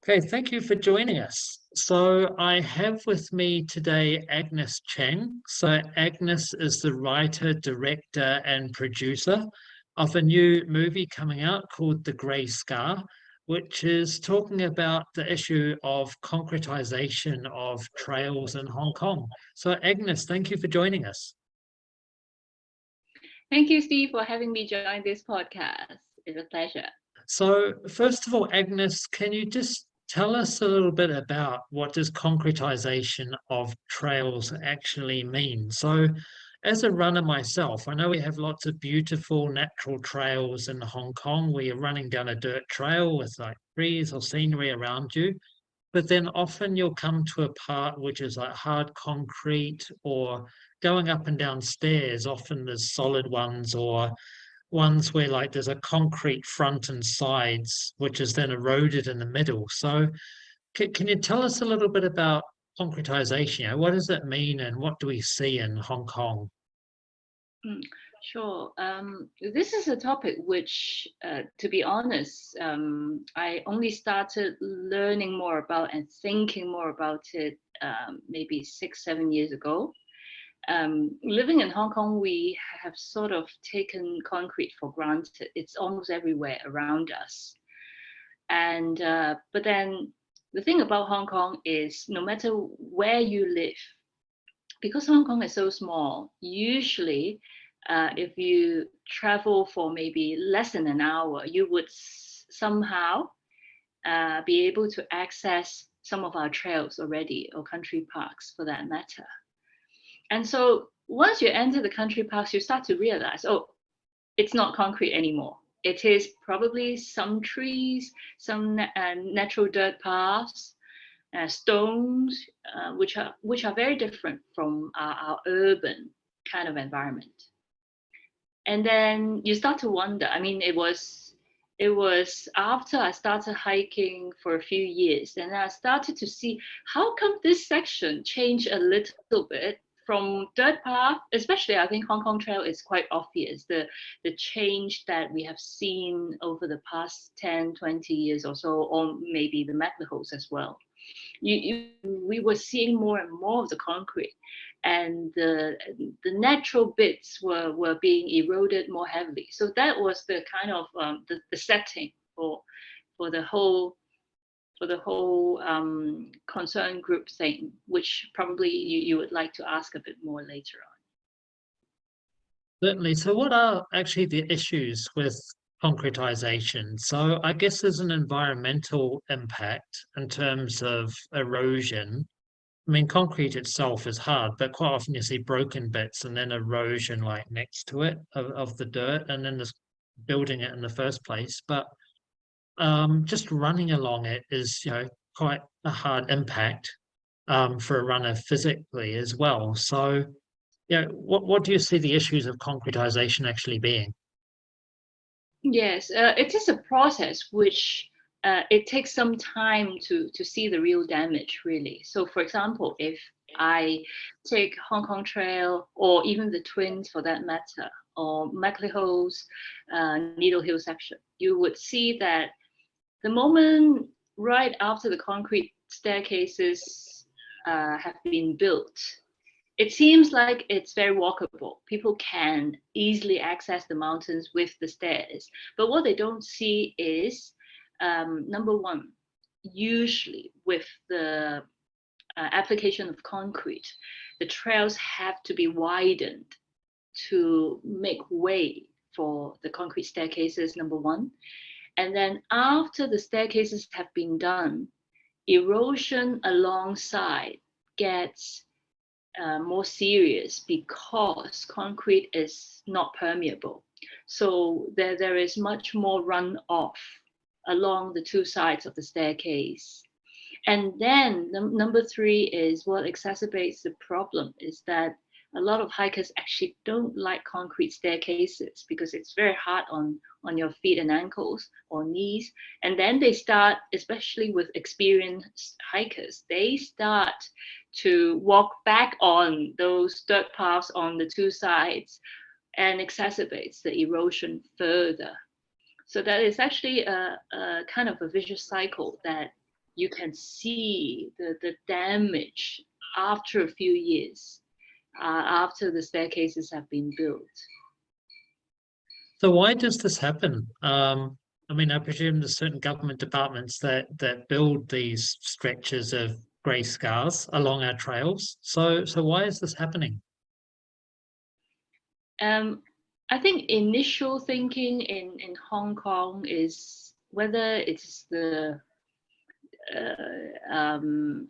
Okay, thank you for joining us. So I have with me today Agnes Cheng. So Agnes is the writer, director, and producer of a new movie coming out called The Grey Scar, which is talking about the issue of concretization of trails in Hong Kong. So Agnes, thank you for joining us. Thank you, Steve, for having me join this podcast. It's a pleasure. So first of all, Agnes, can you just tell us a little bit about what does concretization of trails actually mean? So as a runner myself, I know we have lots of beautiful natural trails in Hong Kong where you're running down a dirt trail with like trees or scenery around you. But then often you'll come to a part which is like hard concrete or going up and down stairs. Often there's solid ones or ones where like there's a concrete front and sides, which is then eroded in the middle. So can you tell us a little bit about concretization? What does it mean and what do we see in Hong Kong? Mm, Sure. This is a topic which, to be honest, I only started learning more about and thinking more about it maybe 6, 7 years ago. Living in Hong Kong, we have sort of taken concrete for granted. It's almost everywhere around us. And but then the thing about Hong Kong is no matter where you live, because Hong Kong is so small, usually if you travel for maybe less than an hour, you would somehow be able to access some of our trails already, or country parks for that matter. And so once you enter the country parks, you start to realize, oh, it's not concrete anymore. It is probably some trees, some natural dirt paths, stones, which are very different from our urban kind of environment. And then you start to wonder. I mean, it was after I started hiking for a few years, and I started to see how come this section changed a little bit from dirt path. Especially, I think Hong Kong Trail is quite obvious, the change that we have seen over the past 10, 20 years or so, or maybe the McLehos as well. We were seeing more and more of the concrete, and the natural bits were being eroded more heavily. So that was the kind of the setting for the whole concern group thing, which probably you would like to ask a bit more later on. Certainly. So what are actually the issues with concretization? So I guess there's an environmental impact in terms of erosion. I mean, concrete itself is hard, but quite often you see broken bits and then erosion like next to it of the dirt, and then there's building it in the first place. But just running along it is, quite a hard impact for a runner physically as well. So, what do you see the issues of concretization actually being? Yes, it is a process which it takes some time to see the real damage, really. So, for example, if I take Hong Kong Trail, or even the Twins for that matter, or McLeod's Needle Hill section, you would see that the moment right after the concrete staircases have been built, it seems like it's very walkable. People can easily access the mountains with the stairs. But what they don't see is, number one, usually with the application of concrete, the trails have to be widened to make way for the concrete staircases, number one. And then after the staircases have been done, erosion alongside gets more serious because concrete is not permeable. So there is much more runoff along the two sides of the staircase. And then number three is what exacerbates the problem is that a lot of hikers actually don't like concrete staircases because it's very hard on your feet and ankles or knees. And then they start, especially with experienced hikers, they start to walk back on those dirt paths on the two sides, and exacerbates the erosion further. So that is actually a kind of a vicious cycle that you can see the damage after a few years, after the staircases have been built. So why does this happen? I mean, I presume there's certain government departments that build these stretches of grey scars along our trails. So why is this happening? I think initial thinking in Hong Kong is whether it's the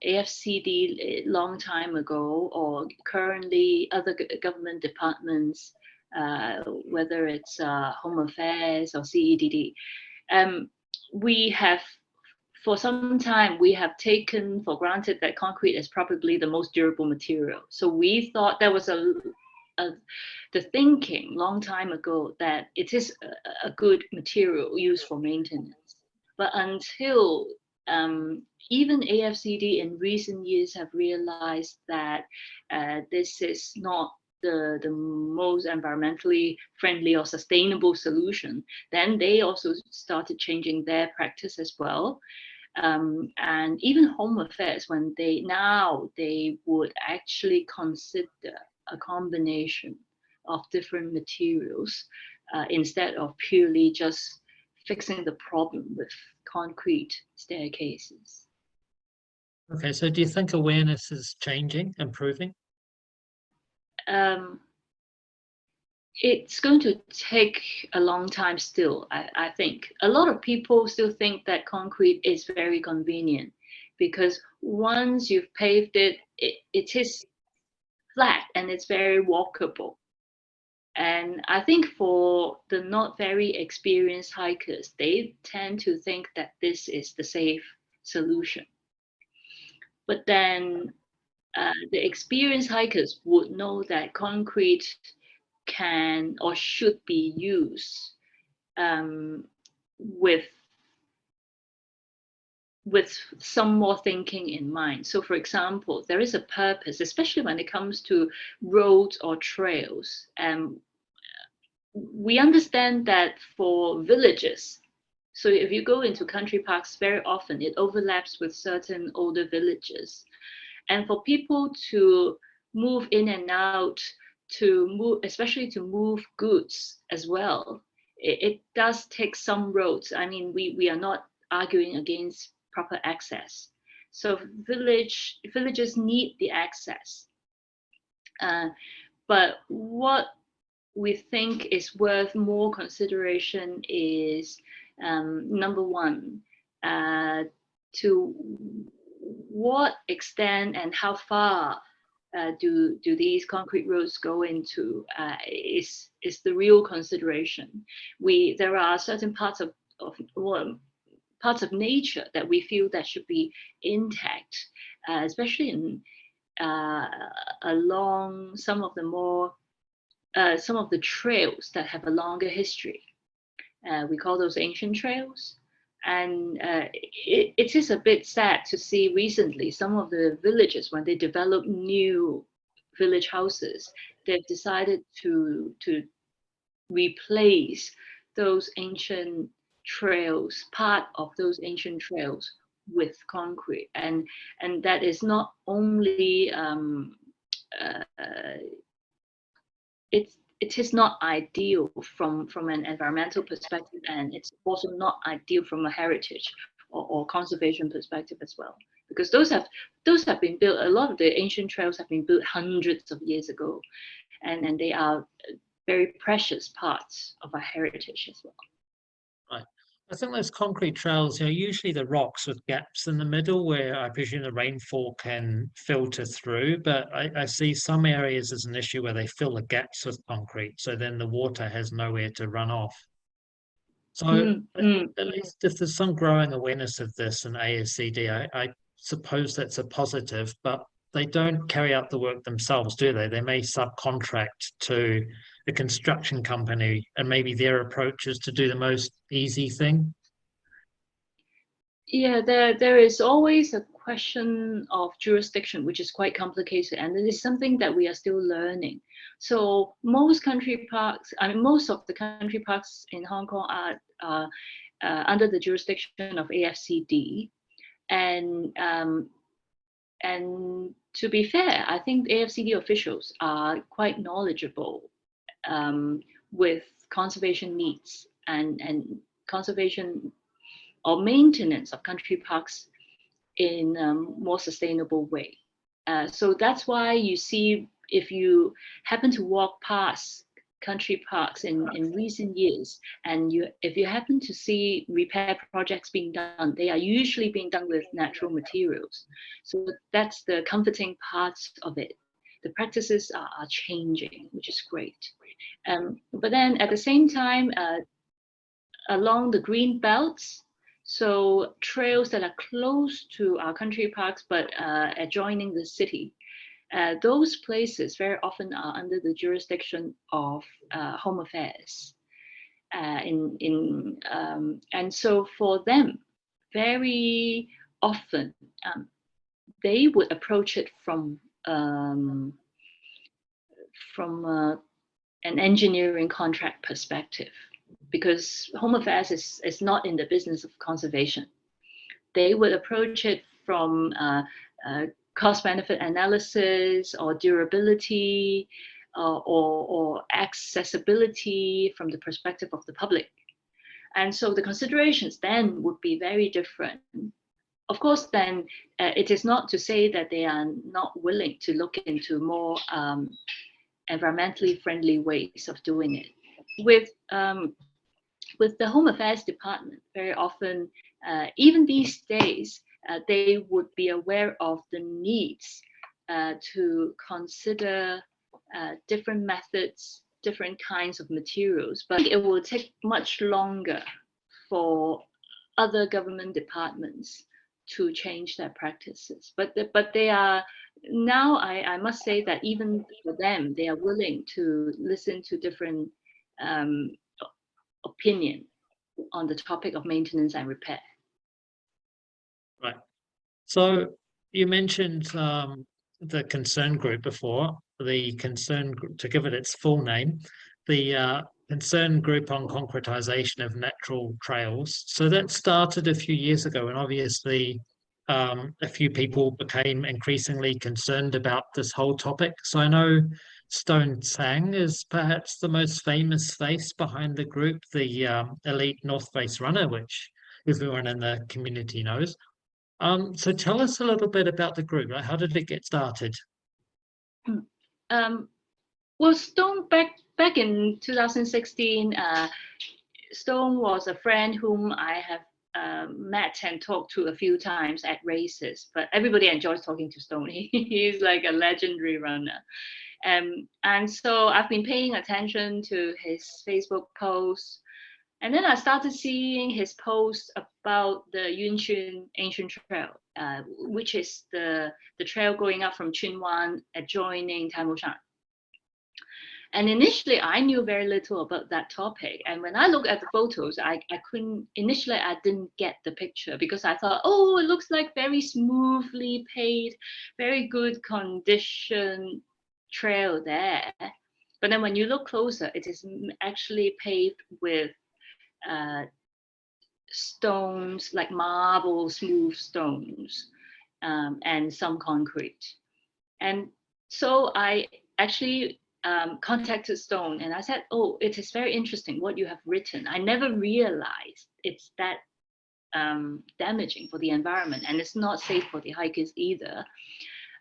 AFCD long time ago or currently other government departments, whether it's Home Affairs or CEDD. We have, for some time, we have taken for granted that concrete is probably the most durable material. So we thought there was the thinking long time ago that it is a good material used for maintenance. But until even AFCD in recent years have realized that this is not the most environmentally friendly or sustainable solution, then they also started changing their practice as well. And even Home Affairs, when they would actually consider a combination of different materials instead of purely just fixing the problem with concrete staircases. Okay, so do you think awareness is changing, improving? Um, it's going to take a long time still, I think. A lot of people still think that concrete is very convenient because once you've paved it, it is flat and it's very walkable. And I think for the not very experienced hikers, they tend to think that this is the safe solution. But then the experienced hikers would know that concrete can or should be used um, with some more thinking in mind. So for example, there is a purpose, especially when it comes to roads or trails. We understand that for villages, so if you go into country parks, very often it overlaps with certain older villages. And for people to move in and out, to move, especially to move goods as well, it does take some roads. I mean, we are not arguing against proper access. So villages need the access. But what we think is worth more consideration is number one, to what extent and how far do these concrete roads go into is the real consideration. There are certain parts of parts of nature that we feel that should be intact, especially in along some of the trails that have a longer history. We call those ancient trails. And it is a bit sad to see recently some of the villages, when they develop new village houses, they've decided to replace those ancient trails, part of those ancient trails, with concrete. And that is not only uh, it is not ideal from an environmental perspective, and it's also not ideal from a heritage or conservation perspective as well, because those have been built. A lot of the ancient trails have been built hundreds of years ago, and they are very precious parts of our heritage as well. Right. I think those concrete trails, usually the rocks with gaps in the middle where I presume the rainfall can filter through, but I see some areas as an issue where they fill the gaps with concrete, so then the water has nowhere to run off. So at least if there's some growing awareness of this in ASCD, I suppose that's a positive, but they don't carry out the work themselves, do they? They may subcontract to a construction company, and maybe their approach is to do the most easy thing. Yeah, there is always a question of jurisdiction, which is quite complicated, and it is something that we are still learning. So most country parks, I mean, most of the country parks in Hong Kong are under the jurisdiction of AFCD. And and to be fair, I think AFCD officials are quite knowledgeable with conservation needs and conservation or maintenance of country parks in a more sustainable way. So that's why you see, if you happen to walk past country parks in recent years, and if you happen to see repair projects being done, they are usually being done with natural materials. So that's the comforting part of it. The practices are changing, which is great. But then at the same time, along the green belts, so trails that are close to our country parks but adjoining the city, those places very often are under the jurisdiction of Home Affairs. And so for them, very often they would approach it from an engineering contract perspective, because Home Affairs is not in the business of conservation. They would approach it from cost-benefit analysis or durability or accessibility from the perspective of the public. And so the considerations then would be very different. Of course, then it is not to say that they are not willing to look into more environmentally friendly ways of doing it. With the Home Affairs Department, very often, even these days, they would be aware of the needs to consider different methods, different kinds of materials, but it will take much longer for other government departments to change their practices. But they are now, I must say that even for them, they are willing to listen to different opinion on the topic of maintenance and repair. Right. So you mentioned the concern group before, the concern group, to give it its full name, the concern group on concretization of natural trails. So that started a few years ago, and obviously a few people became increasingly concerned about this whole topic. So I know Stone Tsang is perhaps the most famous face behind the group, the elite North Face runner, which everyone in the community knows. So tell us a little bit about the group. How did it get started? Well, Stone, back in 2016, Stone was a friend whom I have met and talked to a few times at races, but everybody enjoys talking to Stone. He's like a legendary runner. And so I've been paying attention to his Facebook posts. And then I started seeing his posts about the Yunxun Ancient Trail, which is the trail going up from Chunwan, adjoining Taimoshan. And initially, I knew very little about that topic. And when I looked at the photos, I didn't get the picture, because I thought, oh, it looks like very smoothly paved, very good condition trail there. But then when you look closer, it is actually paved with stones, like marble, smooth stones, and some concrete. And so I actually contacted Stone, and I said, oh, it is very interesting what you have written. I never realized it's that damaging for the environment, and it's not safe for the hikers either.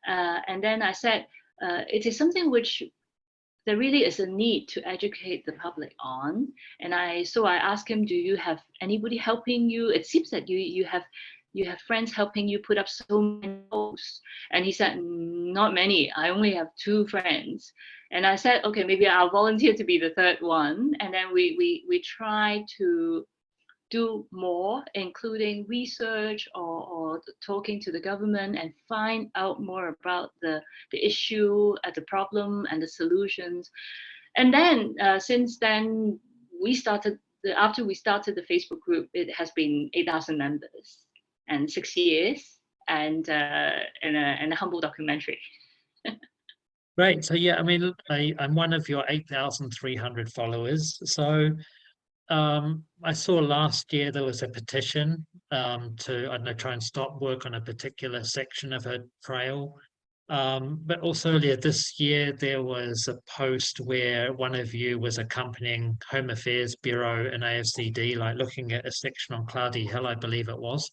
And then I said, it is something which there really is a need to educate the public on. And so I asked him, do you have anybody helping you? It seems that you have friends helping you put up so many posts. And he said, not many. I only have 2 friends. And I said, okay, maybe I'll volunteer to be the 3rd one. And then we try to do more, including research or talking to the government, and find out more about the issue, the problem, and the solutions. And then since then, after we started the Facebook group, it has been 8,000 members and 6 years, and a humble documentary. Great. So yeah, I mean, I'm one of your 8,300 followers. So I saw last year there was a petition to, I don't know, try and stop work on a particular section of a trail. But also earlier this year, there was a post where one of you was accompanying Home Affairs Bureau and AFCD, like looking at a section on Cloudy Hill, I believe it was.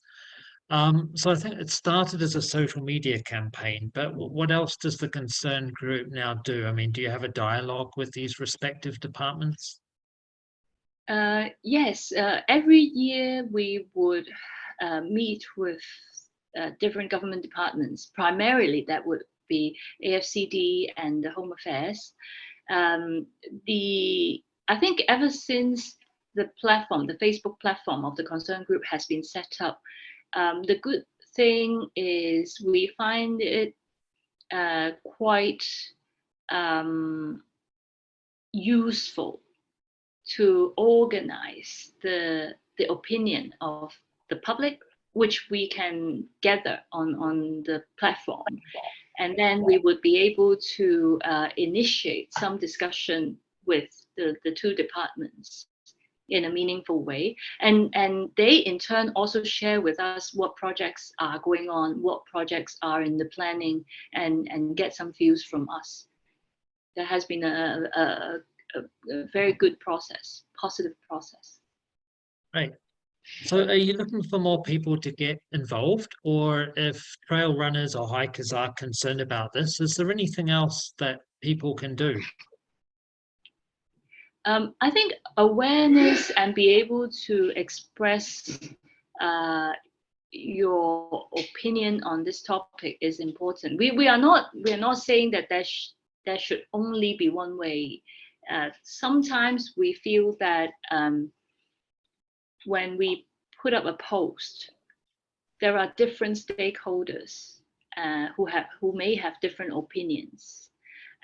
So I think it started as a social media campaign, but what else does the concerned group now do? I mean, do you have a dialogue with these respective departments? Yes, every year we would meet with different government departments. Primarily, that would be AFCD and the Home Affairs. I think ever since the platform, the Facebook platform of the concerned group has been set up, the good thing is we find it quite useful to organize the opinion of the public, which we can gather on the platform. And then we would be able to initiate some discussion with the two departments in a meaningful way. And they in turn also share with us what projects are going on, what projects are in the planning, and get some views from us. There has been a very good process, positive process. Right. So are you looking for more people to get involved, or if trail runners or hikers are concerned about this, is there anything else that people can do? I think awareness and be able to express your opinion on this topic is important. We are not saying that there should only be one way. Sometimes we feel that when we put up a post, there are different stakeholders who may have different opinions.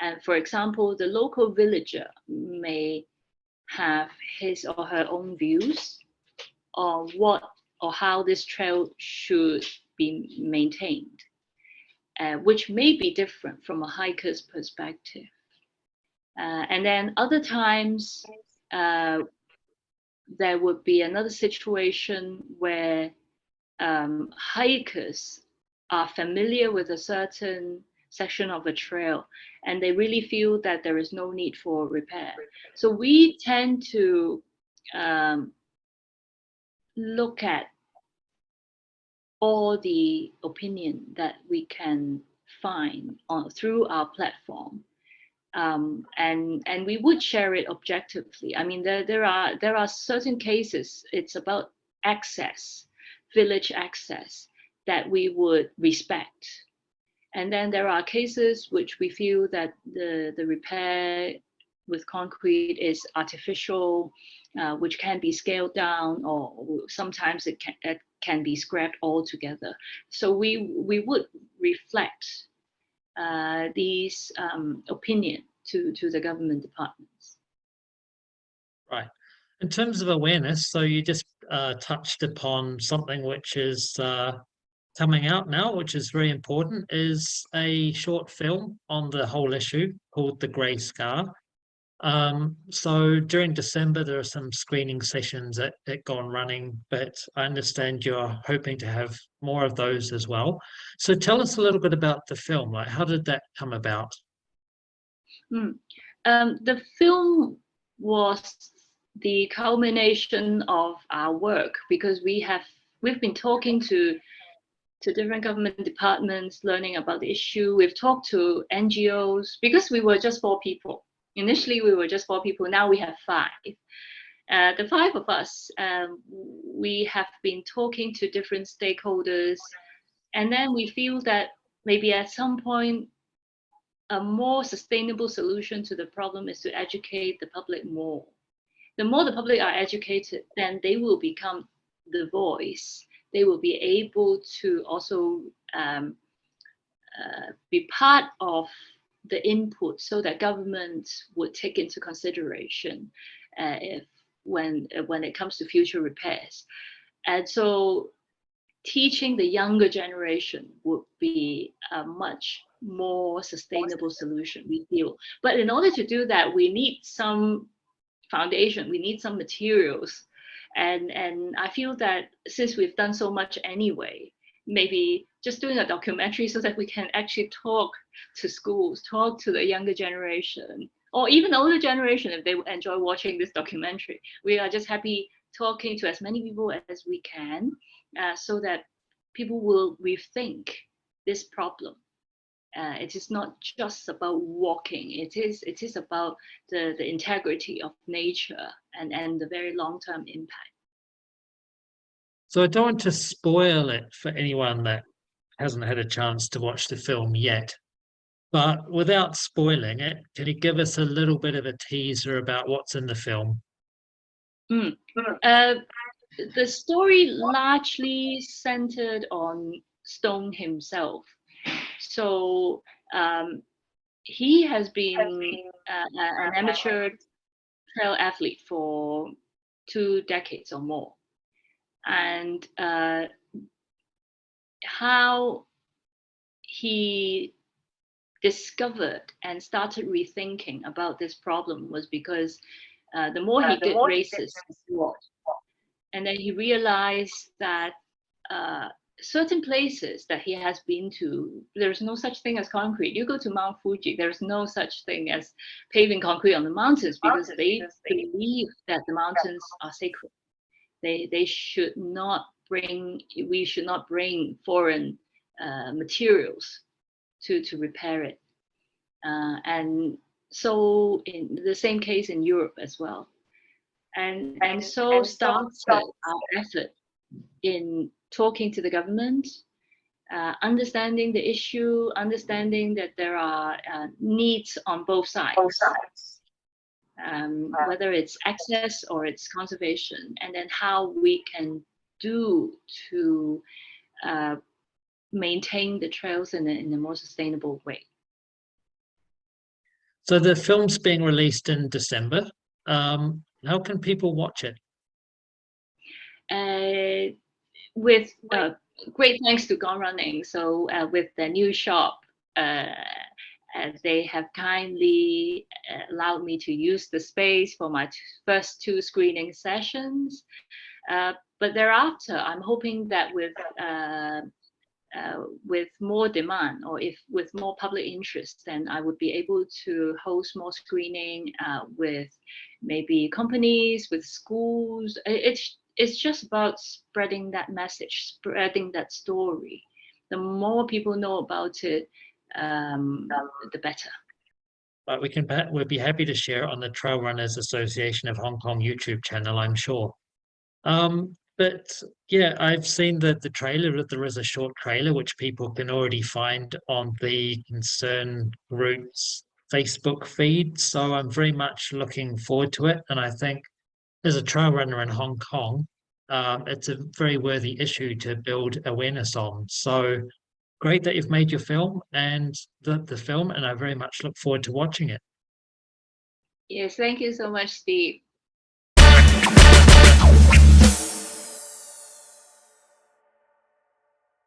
And for example, the local villager may have his or her own views on what or how this trail should be maintained, which may be different from a hiker's perspective. And then other times, there would be another situation where hikers are familiar with a certain section of a trail and they really feel that there is no need for repair. So we tend to look at all the opinion that we can find through our platform. And we would share it objectively. I mean, there are certain cases, it's about access, village access, that we would respect. And then there are cases which we feel that the repair with concrete is artificial, which can be scaled down, or sometimes it can be scrapped altogether. So we would reflect these opinion to the government departments. Right. In terms of awareness, so you just touched upon something which is coming out now, which is very important, is a short film on the whole issue called The Grey Scar. So during December, there are some screening sessions that gone running, but I understand you're hoping to have more of those as well. So tell us a little bit about the film. Like, how did that come about? The film was the culmination of our work because we've been talking to different government departments, learning about the issue. We've talked to NGOs because we were just 4 people. Initially, we were just 4 people. Now we have 5. The 5 of us, we have been talking to different stakeholders, and then we feel that maybe at some point, a more sustainable solution to the problem is to educate the public more. The more the public are educated, then they will become the voice. They will be able to also be part of the input so that government would take into consideration when it comes to future repairs. And so teaching the younger generation would be a much more sustainable solution, we feel. But in order to do that, we need some foundation. We need some materials. And I feel that since we've done so much anyway, maybe just doing a documentary so that we can actually talk to schools, talk to the younger generation, or even older generation if they enjoy watching this documentary. We are just happy talking to as many people as we can, so that people will rethink this problem. It is not just about walking. It is about the integrity of nature and the very long-term impact. So I don't want to spoil it for anyone that hasn't had a chance to watch the film yet. But without spoiling it, can you give us a little bit of a teaser about what's in the film? Mm. Uh, the story largely centered on Stone himself. So he has been an amateur trail athlete for 2 decades or more. And how he discovered and started rethinking about this problem was because the more he did races, and then he realized that certain places that he has been to, there's no such thing as concrete. You go to Mount Fuji, there's no such thing as paving concrete on the mountains because they believe that the mountains are sacred. They should not bring, we should not bring foreign materials to repair it. And so in the same case in Europe as well. And so started our effort in talking to the government, understanding the issue, understanding that there are needs on both sides, whether it's access or it's conservation, and then how we can do to maintain the trails in a more sustainable way. So the film's being released in December. How can people watch it? With great thanks to Gone Running. So with the new shop, they have kindly allowed me to use the space for my first 2 screening sessions. But thereafter, I'm hoping that with more demand, or if with more public interest, then I would be able to host more screening with maybe companies, with schools. It's just about spreading that message, spreading that story. The more people know about it, the better. But we'll be happy to share it on the Trail Runners Association of Hong Kong YouTube channel, I'm sure. But yeah, I've seen the trailer. There is a short trailer which people can already find on the Concern Group's Facebook feed. So I'm very much looking forward to it. And I think as a trail runner in Hong Kong, it's a very worthy issue to build awareness on. So great that you've made your film and the film, and I very much look forward to watching it. Yes, thank you so much, Steve.